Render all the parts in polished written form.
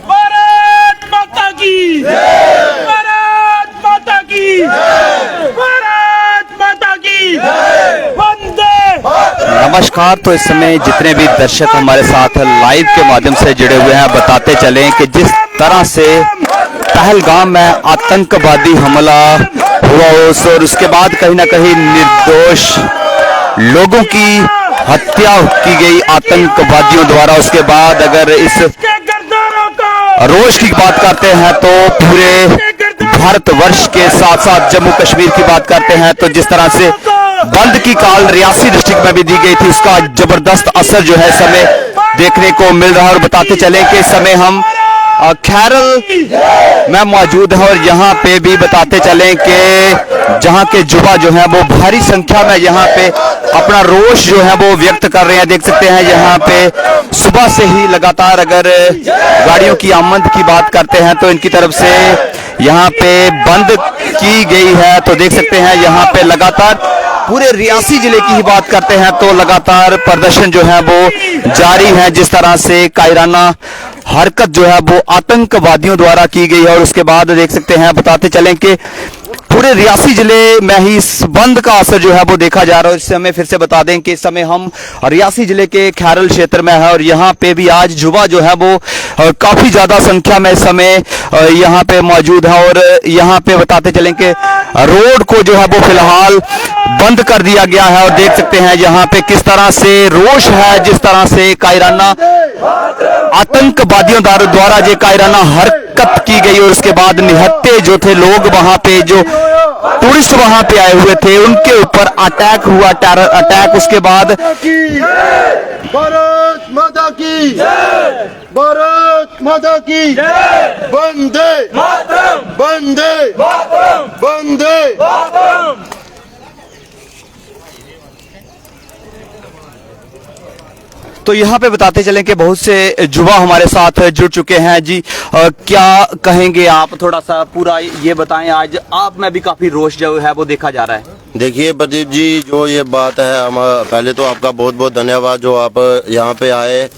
भारत माता की, भारत माता की, भारत माता की, वंदे। नमस्कार। तो इस समय जितने भी दर्शक हमारे साथ लाइव के माध्यम से जुड़े हुए हैं, बताते चलें कि जिस तरह से पहलगाम में आतंकवादी हमला हुआ और उसके बाद कहीं ना कहीं निर्दोष लोगों की हत्या की गई आतंकवादियों द्वारा। उसके बाद अगर इस रोष की बात करते हैं तो पूरे भारतवर्ष के साथ साथ जम्मू कश्मीर की बात करते हैं तो जिस तरह से बंद की कॉल रियासी डिस्ट्रिक्ट में भी दी गई थी, उसका जबरदस्त असर जो है समय देखने को मिल रहा है। और बताते चले कि इस समय हम खैरल में मौजूद हैं और यहाँ पे भी बताते चलें कि जहाँ के युवा जो हैं वो भारी संख्या में यहाँ पे अपना रोष जो है वो व्यक्त कर रहे हैं। देख सकते हैं यहाँ पे सुबह से ही लगातार अगर गाड़ियों की आमद की बात करते हैं तो इनकी तरफ से यहाँ पे बंद की गई है। तो देख सकते हैं यहाँ पे लगातार पूरे रियासी जिले की ही बात करते हैं तो लगातार प्रदर्शन जो है वो जारी है। जिस तरह से कायराना हरकत जो है वो आतंकवादियों द्वारा की गई है और उसके बाद देख सकते हैं, बताते चलें कि पूरे रियासी जिले में ही इस बंद का असर जो है वो देखा जा रहा है। इस समय फिर से बता दें कि इस समय हम रियासी जिले के खैरल क्षेत्र में है और यहाँ पे भी आज युवा जो है वो काफी ज्यादा संख्या में इस समय यहाँ पे मौजूद है। और यहाँ पे बताते चलें कि रोड को जो है वो फिलहाल बंद कर दिया गया है और देख सकते हैं यहाँ पे किस तरह से रोष है, जिस तरह से कायराना आतंकवादियों द्वारा जो कायराना हरकत की गई और उसके बाद निहत्थे जो थे लोग वहां पे, जो टूरिस्ट वहां पे आए हुए थे, उनके ऊपर अटैक हुआ, टेरर अटैक। उसके बाद भारत माता की, भारत माता की, वंदे मातरम, वंदे मातरम, वंदे मातरम। तो यहाँ पे बताते चलें कि बहुत से युवा हमारे साथ जुड़ चुके हैं। जी क्या कहेंगे आप, थोड़ा सा पूरा ये बताएं। आज आप में भी काफी रोष जो है वो देखा जा रहा है। देखिए प्रदीप जी, जो ये बात है, हम पहले तो आपका बहुत बहुत धन्यवाद जो आप यहाँ पे आए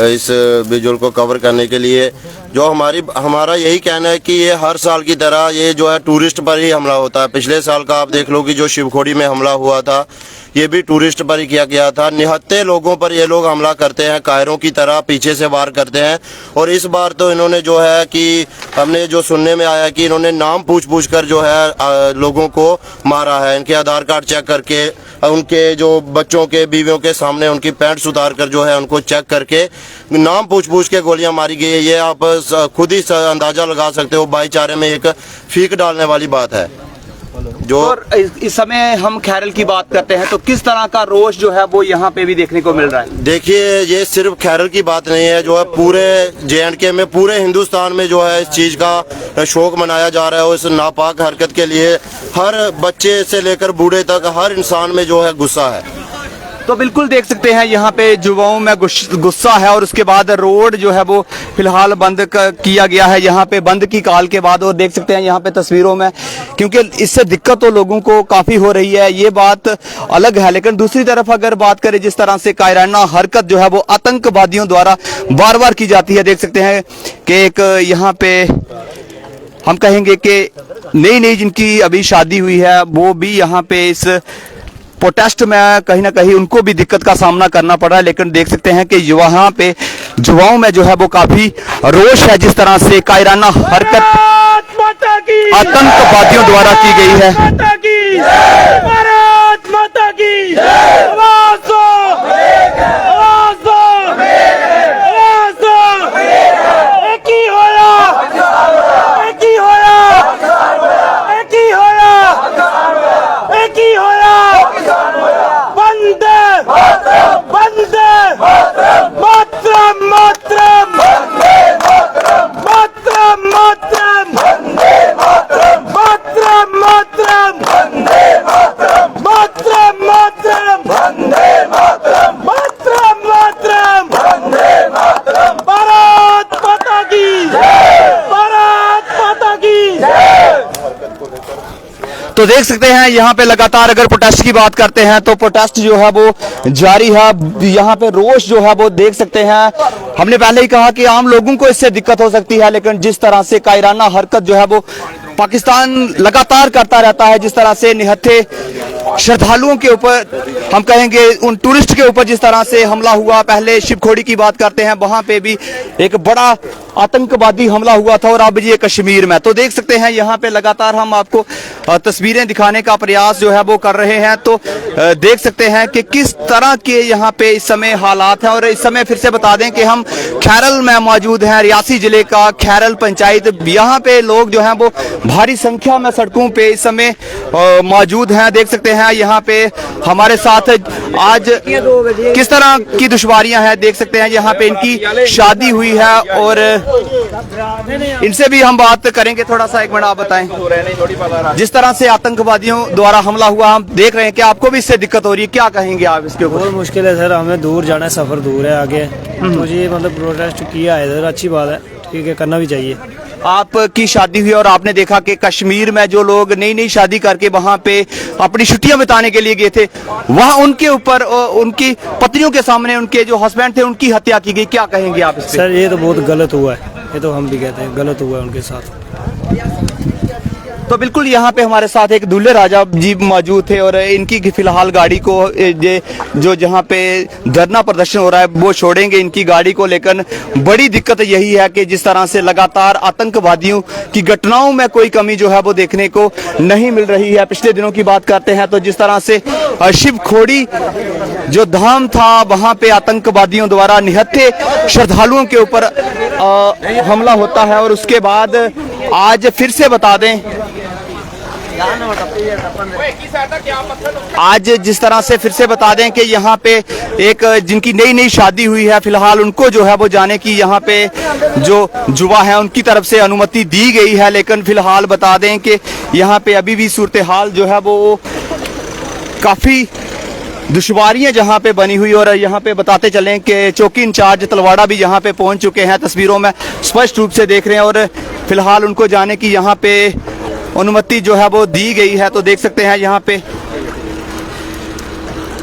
इस विजुअल को कवर करने के लिए। जो हमारा यही कहना है कि ये हर साल की तरह ये जो है टूरिस्ट पर ही हमला होता है। पिछले साल का आप देख लो कि जो शिवखोड़ी में हमला हुआ था, ये भी टूरिस्ट पर ही किया गया था। निहत्थे लोगों पर ये लोग हमला करते हैं, कायरों की तरह पीछे से वार करते हैं। और इस बार तो इन्होंने जो है कि हमने जो सुनने में आया कि इन्होंने नाम पूछ कर जो है लोगों को मारा है। इनके आधार कार्ड चेक करके, उनके जो बच्चों के, बीवियों के सामने उनकी पैंट्स उतार कर जो है उनको चेक करके नाम पूछ के गोलियां मारी गई है। ये आप खुद ही अंदाजा लगा सकते हो, भाईचारे में एक फीक डालने वाली बात है। जो और इस समय हम खैरल की बात करते हैं तो किस तरह का रोष जो है वो यहाँ पे भी देखने को मिल रहा है। देखिए, ये सिर्फ खैरल की बात नहीं है, जो है पूरे JNK में, पूरे हिंदुस्तान में जो है इस चीज का शोक मनाया जा रहा है। और इस नापाक हरकत के लिए हर बच्चे से लेकर बूढ़े तक हर इंसान में जो है गुस्सा है। तो बिल्कुल देख सकते हैं यहाँ पे युवाओं में गुस्सा है और उसके बाद रोड जो है वो फिलहाल बंद किया गया है यहाँ पे बंद की कॉल के बाद। और देख सकते हैं यहाँ पे तस्वीरों में, क्योंकि इससे दिक्कत तो लोगों को काफी हो रही है, ये बात अलग है। लेकिन दूसरी तरफ अगर बात करें जिस तरह से कायराना हरकत जो है वो आतंकवादियों द्वारा बार बार की जाती है। देख सकते हैं कि एक यहाँ पे हम कहेंगे कि नई जिनकी अभी शादी हुई है वो भी यहाँ पे इस प्रोटेस्ट में कहीं ना कहीं उनको भी दिक्कत का सामना करना पड़ रहा है। लेकिन देख सकते हैं कि यहाँ पे युवाओं में जो है वो काफी रोष है, जिस तरह से कायराना हरकत आतंकवादियों द्वारा की गई है। भारत माता की, आवाज दो, आवाज दो, आवाज दो। एक ही होया, एक ही होया, एक ही होया, एक ही होया। वंदे वंदे मातरम, मातरम मातरम, मातरम मातरम, मातरम मातरम, तो देख सकते हैं यहाँ पे लगातार अगर प्रोटेस्ट की बात करते हैं तो प्रोटेस्ट जो है वो जारी है। यहाँ पे रोष जो है वो देख सकते हैं। हमने पहले ही कहा कि आम लोगों को इससे दिक्कत हो सकती है, लेकिन जिस तरह से कायराना हरकत जो है वो पाकिस्तान लगातार करता रहता है, जिस तरह से निहत्थे श्रद्धालुओं के ऊपर, हम कहेंगे उन टूरिस्ट के ऊपर जिस तरह से हमला हुआ, पहले शिवखोड़ी की बात करते हैं, वहां पे भी एक बड़ा आतंकवादी हमला हुआ था, और अब ये कश्मीर में। तो देख सकते हैं यहाँ पे लगातार हम आपको तस्वीरें दिखाने का प्रयास जो है वो कर रहे हैं। तो देख सकते हैं कि किस तरह के यहाँ पे इस समय हालात हैं। और इस समय फिर से बता दें कि हम खैरल में मौजूद हैं, रियासी जिले का खैरल पंचायत। यहाँ पे लोग जो हैं वो भारी संख्या में सड़कों पे इस समय मौजूद हैं। देख सकते हैं यहाँ पे हमारे साथ आज किस तरह की दुश्वारियां हैं। देख सकते हैं यहाँ पे इनकी शादी हुई है, और इनसे भी हम बात करेंगे। थोड़ा सा एक मिनट आप बताएं, जिस तरह से आतंकवादियों द्वारा हमला हुआ हम देख रहे हैं कि आपको भी इससे दिक्कत हो रही है, क्या कहेंगे आप इसके ऊपर? बहुत मुश्किल है सर, हमें दूर जाना है, सफर दूर है आगे। तो ये मतलब प्रोटेस्ट किया है सर, अच्छी बात है, ठीक है, करना भी चाहिए। आपकी शादी हुई और आपने देखा कि कश्मीर में जो लोग नई नई शादी करके वहां पे अपनी छुट्टियां बिताने के लिए गए थे, वहां उनके ऊपर उनकी पत्नियों के सामने उनके जो हस्बैंड थे उनकी हत्या की गई, क्या कहेंगे आप इस पे? सर ये तो बहुत गलत हुआ है, ये तो हम भी कहते हैं गलत हुआ है उनके साथ। तो बिल्कुल यहाँ पे हमारे साथ एक दूल्हे राजा जी मौजूद थे, और इनकी फिलहाल गाड़ी को जो जहाँ पे धरना प्रदर्शन हो रहा है वो छोड़ेंगे इनकी गाड़ी को। लेकिन बड़ी दिक्कत यही है कि जिस तरह से लगातार आतंकवादियों की घटनाओं में कोई कमी जो है वो देखने को नहीं मिल रही है। पिछले दिनों की बात करते हैं तो जिस तरह से शिवखोड़ी जो धाम था वहां पे आतंकवादियों द्वारा निहत्थे श्रद्धालुओं के ऊपर हमला होता है, और उसके बाद आज फिर से बता दें, आज जिस तरह से फिर से बता दें कि यहाँ पे एक जिनकी नई नई शादी हुई है, फिलहाल उनको जो है वो जाने की यहाँ पे जो जुवा है उनकी तरफ से अनुमति दी गई है। लेकिन फिलहाल बता दें कि यहाँ पे अभी भी सूरत हाल जो है वो काफी दुश्वारियां जहां पे बनी हुई। और यहां पे बताते चलें कि चौकी इंचार्ज तलवाड़ा भी यहां पे पहुंच चुके हैं, तस्वीरों में स्पष्ट रूप से देख रहे हैं, और फिलहाल उनको जाने की यहां पे अनुमति जो है वो दी गई है। तो देख सकते हैं यहाँ पे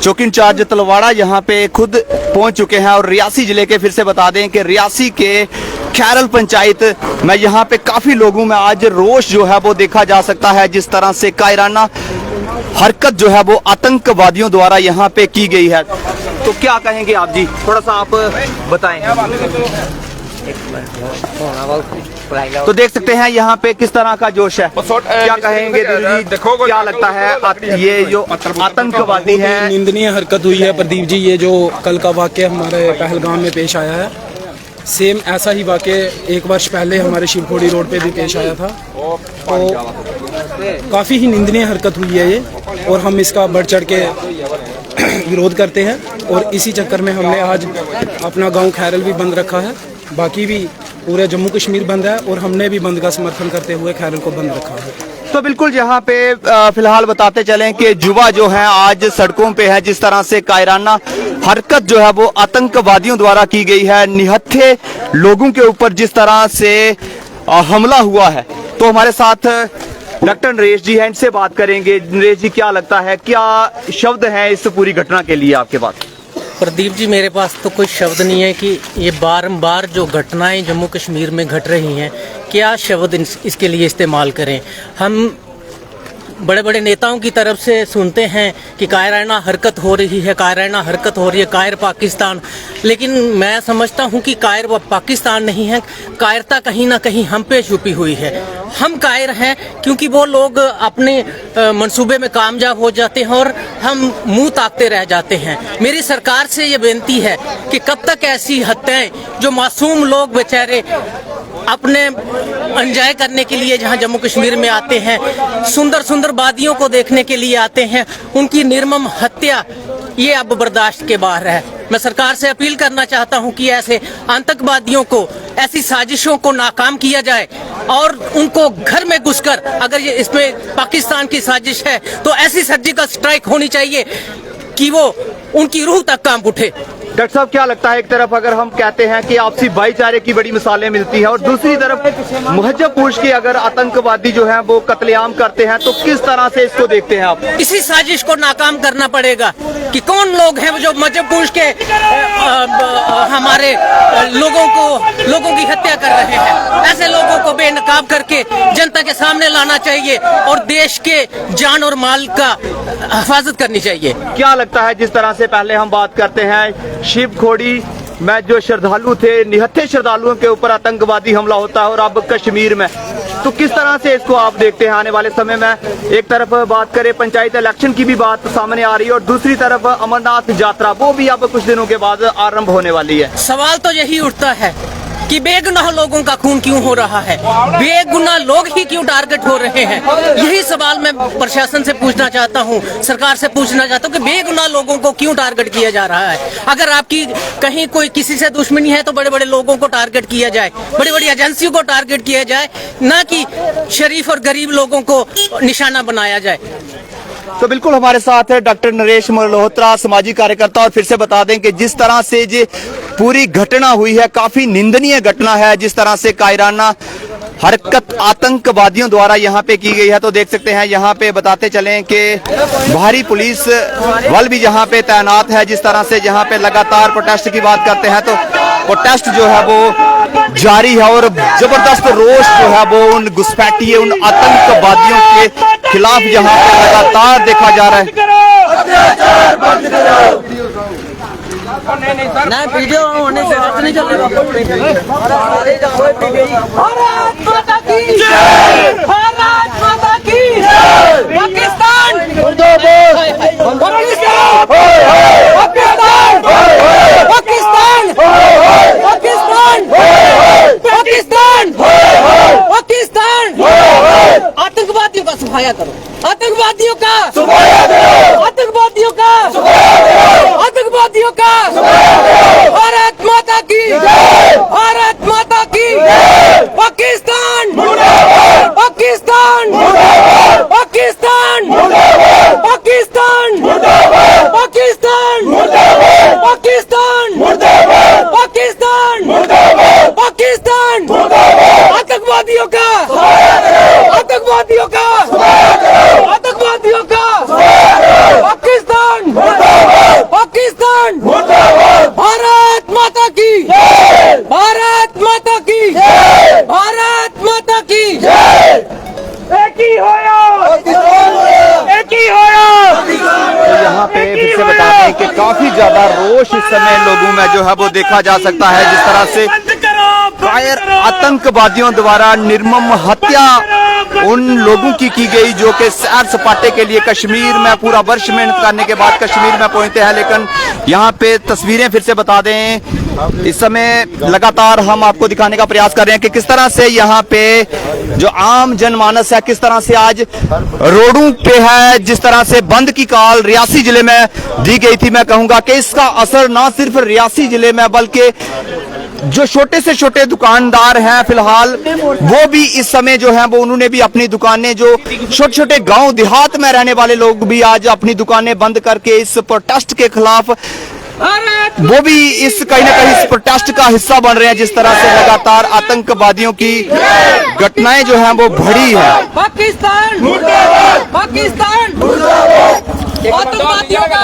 चौकी इंचार्ज तलवाड़ा यहाँ पे खुद पहुंच चुके हैं। और रियासी जिले के फिर से बता दें कि रियासी के खैरल पंचायत में यहाँ पे काफी लोगों में आज रोष जो है वो देखा जा सकता है, जिस तरह से कायराना हरकत जो है वो आतंकवादियों द्वारा यहाँ पे की गई है। तो क्या कहेंगे आप जी, थोड़ा सा आप बताएं। तो देख सकते हैं यहाँ पे किस तरह का जोश है, क्या कहेंगे दीदी जी, क्या लगता है ये जो आतंकवादी है? निंदनीय हरकत हुई है प्रदीप जी, ये जो कल का वाक़या हमारे पहलगाम में पेश आया है, सेम ऐसा ही वाक़या 1 वर्ष पहले हमारे शिवखोड़ी रोड पे भी पेश आया था। तो काफ़ी ही निंदनीय हरकत हुई है ये, और हम इसका बढ़ चढ़ के विरोध करते हैं। और इसी चक्कर में हमने आज अपना गांव खैरल भी बंद रखा है, बाकी भी पूरे जम्मू कश्मीर बंद है, और हमने भी बंद का समर्थन करते हुए खैरल को बंद रखा है। तो बिल्कुल यहाँ पे फिलहाल बताते चलें कि युवा जो है आज सड़कों पे है, जिस तरह से कायराना हरकत जो है वो आतंकवादियों द्वारा की गई है, निहत्थे लोगों के ऊपर जिस तरह से हमला हुआ है। तो हमारे साथ डॉक्टर नरेश जी हैं, इनसे बात करेंगे। नरेश जी, क्या लगता है, क्या शब्द है इस पूरी घटना के लिए आपके पास? प्रदीप जी, मेरे पास तो कोई शब्द नहीं है कि ये बारंबार जो घटनाएं जम्मू कश्मीर में घट रही हैं, क्या शब्द इसके लिए इस्तेमाल करें। हम बड़े बड़े नेताओं की तरफ से सुनते हैं कि कायराना हरकत हो रही है, कायराना हरकत हो रही है, कायर पाकिस्तान। लेकिन मैं समझता हूं कि कायर पाकिस्तान नहीं है, कायरता कहीं ना कहीं हम पे छुपी हुई है। हम कायर हैं क्योंकि वो लोग अपने मंसूबे में कामयाब हो जाते हैं और हम मुंह ताकते रह जाते हैं। मेरी सरकार से ये बेनती है कि कब तक ऐसी हत्याएं, जो मासूम लोग बेचारे अपने एंजॉय करने के लिए जहां जम्मू कश्मीर में आते हैं, सुंदर सुंदर वादियों को देखने के लिए आते हैं, उनकी निर्मम हत्या ये अब बर्दाश्त के बाहर है। मैं सरकार से अपील करना चाहता हूं कि ऐसे आतंकवादियों को, ऐसी साजिशों को नाकाम किया जाए, और उनको घर में घुसकर, अगर ये इसमें पाकिस्तान की साजिश है तो ऐसी सर्जिकल स्ट्राइक होनी चाहिए कि वो उनकी रूह तक कांप उठे। डॉक्टर साहब क्या लगता है, एक तरफ अगर हम कहते हैं कि आपसी भाईचारे की बड़ी मिसालें मिलती हैं और दूसरी तरफ मुहज्जबपुर के अगर आतंकवादी जो हैं वो कत्लेआम करते हैं, तो किस तरह से इसको देखते हैं आप? इसी साजिश को नाकाम करना पड़ेगा कि कौन लोग हैं जो मुजफ्फरपुर के हमारे लोगों की हत्या कर रहे हैं। ऐसे लोगों को बेनकाब करके जनता के सामने लाना चाहिए और देश के जान और माल का हिफाजत करनी चाहिए। क्या लगता है, जिस तरह से पहले हम बात करते हैं शिव खोड़ी में जो श्रद्धालु थे, निहत्थे श्रद्धालुओं के ऊपर आतंकवादी हमला होता है और अब कश्मीर में, तो किस तरह से इसको आप देखते हैं आने वाले समय में? एक तरफ बात करें पंचायत इलेक्शन की भी बात सामने आ रही है और दूसरी तरफ अमरनाथ यात्रा वो भी अब कुछ दिनों के बाद आरंभ होने वाली है। सवाल तो यही उठता है कि बेगुनाह लोगों का खून क्यों हो रहा है, बेगुनाह लोग ही क्यों टारगेट हो रहे हैं। यही सवाल मैं प्रशासन से पूछना चाहता हूं, सरकार से पूछना चाहता हूं कि बेगुनाह लोगों को क्यों टारगेट किया जा रहा है। अगर आपकी कहीं कोई किसी से दुश्मनी है तो बड़े बड़े लोगों को टारगेट किया जाए, बड़ी बड़ी एजेंसियों को टारगेट किया जाए, ना कि शरीफ और गरीब लोगों को निशाना बनाया जाए। तो बिल्कुल हमारे साथ है डॉक्टर नरेश मल्होत्रा, सामाजिक कार्यकर्ता। और फिर से बता दें कि जिस तरह से ये पूरी घटना हुई है, काफी निंदनीय घटना है, जिस तरह से कायराना हरकत आतंकवादियों द्वारा यहाँ पे की गई है। तो देख सकते हैं यहाँ पे बताते चलें कि भारी पुलिस बल भी यहाँ पे तैनात है। जिस तरह से यहाँ पे लगातार प्रोटेस्ट की बात करते हैं तो प्रोटेस्ट जो है वो जारी है और जबरदस्त रोष जो है वो उन घुसपैठिए, उन आतंकवादियों के खिलाफ यहाँ पे लगातार देखा जा रहा है। ना वीडियो होने से बात नहीं चल रहा। भारत माता की जय, भारत माता की जय। पाकिस्तान मुर्दाबाद, पाकिस्तान पाकिस्तान पाकिस्तान पाकिस्तान पाकिस्तान पाकिस्तान। आतंकवादियों का सफाया करो, आतंकवादियों का सफाया करो, आतंकवादियों का आतंकवादियों का। भारत माता की जय, भारत माता की जय। पाकिस्तान मुर्दाबाद, पाकिस्तान मुर्दाबाद, पाकिस्तान मुर्दाबाद, पाकिस्तान मुर्दाबाद, पाकिस्तान मुर्दाबाद, पाकिस्तान मुर्दाबाद, पाकिस्तान मुर्दाबाद, पाकिस्तान मुर्दाबाद। आतंकवादियों का आतंकवादियों का आतंकवादियों का पाकिस्तान मुर्दाबाद, पाकिस्तान मुर्दाबाद। भारत माता की जय, भारत माता की जय, भारत माता की जय। एक ही होया, एक ही होया। तो यहाँ पे फिर से बता दें कि काफी ज्यादा रोष इस समय लोगों में जो है वो देखा जा सकता है। जिस तरह से कायर आतंकवादियों द्वारा निर्मम हत्या उन लोगों की गई जो कि सैर सपाटे के लिए कश्मीर में पूरा वर्ष मेहनत करने के बाद कश्मीर में पहुंचते हैं। लेकिन यहाँ पे तस्वीरें फिर से बता दें, इस समय लगातार हम आपको दिखाने का प्रयास कर रहे हैं कि किस तरह से यहाँ पे जो आम जनमानस है किस तरह से आज रोडों पे है। जिस तरह से बंद की कॉल रियासी जिले में दी गई थी, मैं कहूंगा कि इसका असर ना सिर्फ रियासी जिले में बल्कि जो छोटे से छोटे दुकानदार हैं फिलहाल वो भी इस समय जो है वो उन्होंने भी अपनी दुकानें, जो छोटे छोटे गांव देहात में रहने वाले लोग भी आज अपनी दुकानें बंद करके इस प्रोटेस्ट के खिलाफ वो भी इस कहीं ना कहीं इस प्रोटेस्ट का हिस्सा बन रहे हैं। जिस तरह से लगातार आतंकवादियों की घटनाएं जो हैं वो बढ़ी है। पाकिस्तान मुर्दाबाद, पाकिस्तान मुर्दाबाद। आतंकवादियों का